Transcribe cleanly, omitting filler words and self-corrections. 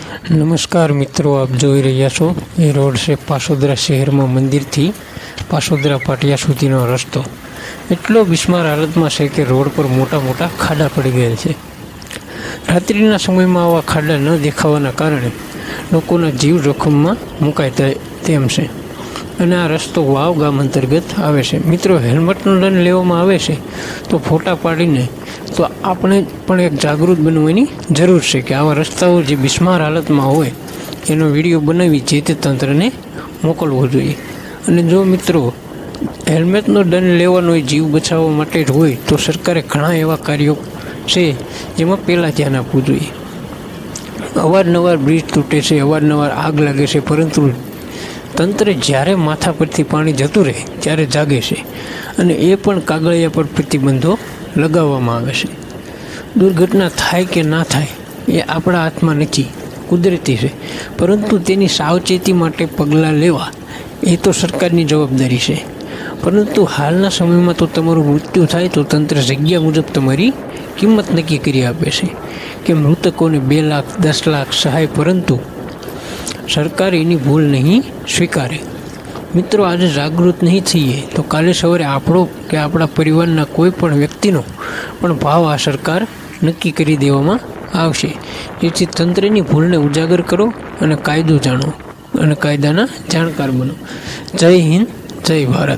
નમસ્કાર મિત્રો, આપ જોઈ રહ્યા છો એ રોડ છે પાસોદરા શહેરમાં મંદિરથી પાસોદરા પાટિયા સુધીનો રસ્તો એટલો બિસ્માર હાલતમાં છે કે રોડ પર મોટા મોટા ખાડા પડી ગયેલ છે. રાત્રિના સમયમાં આવા ખાડા ન દેખાવાના કારણે લોકોના જીવ જોખમમાં મુકાય તેમ છે અને આ રસ્તો વાવ ગામ અંતર્ગત આવે છે. મિત્રો, હેલ્મેટનો દંડ લેવામાં આવે છે તો ફોટા પાડીને તો આપણે પણ એક જાગૃત બનવાની જરૂર છે કે આવા રસ્તાઓ જે બિસ્માર હાલતમાં હોય એનો વિડીયો બનાવી જે તે તંત્રને મોકલવો જોઈએ. અને જો મિત્રો હેલ્મેટનો દંડ લેવાનો જીવ બચાવવા માટે જ હોય તો સરકારે ઘણા એવા કાર્યો છે જેમાં પહેલાં ધ્યાન આપવું જોઈએ. અવારનવાર બ્રિજ તૂટે છે, અવારનવાર આગ લાગે છે, પરંતુ તંત્ર જ્યારે માથા પરથી પાણી જતું રહે ત્યારે જાગે છે અને એ પણ કાગળિયા પર પ્રતિબંધો લગાવવામાં આવે છે. દુર્ઘટના થાય કે ના થાય એ આપણા હાથમાં નથી, કુદરતી છે, પરંતુ તેની સાવચેતી માટે પગલાં લેવા એ તો સરકારની જવાબદારી છે. પરંતુ હાલના સમયમાં તો તમારું મૃત્યુ થાય તો તંત્ર જગ્યા મુજબ તમારી કિંમત નક્કી કરી આપે છે કે મૃતકોને 2 લાખ 10 લાખ સહાય, પરંતુ સરકાર એની ભૂલ નહીં સ્વીકારે. મિત્રો, આજે જાગૃત નહીં થઈએ તો કાલે સવારે આપણો કે આપણા પરિવારના કોઈ પણ વ્યક્તિનો પણ ભાવ આ સરકાર નક્કી કરી દેવામાં આવશે. જેથી તંત્રની ભૂલને ઉજાગર કરો અને કાયદો જાણો અને કાયદાના જાણકાર બનો. જય હિન્દ, જય ભારત.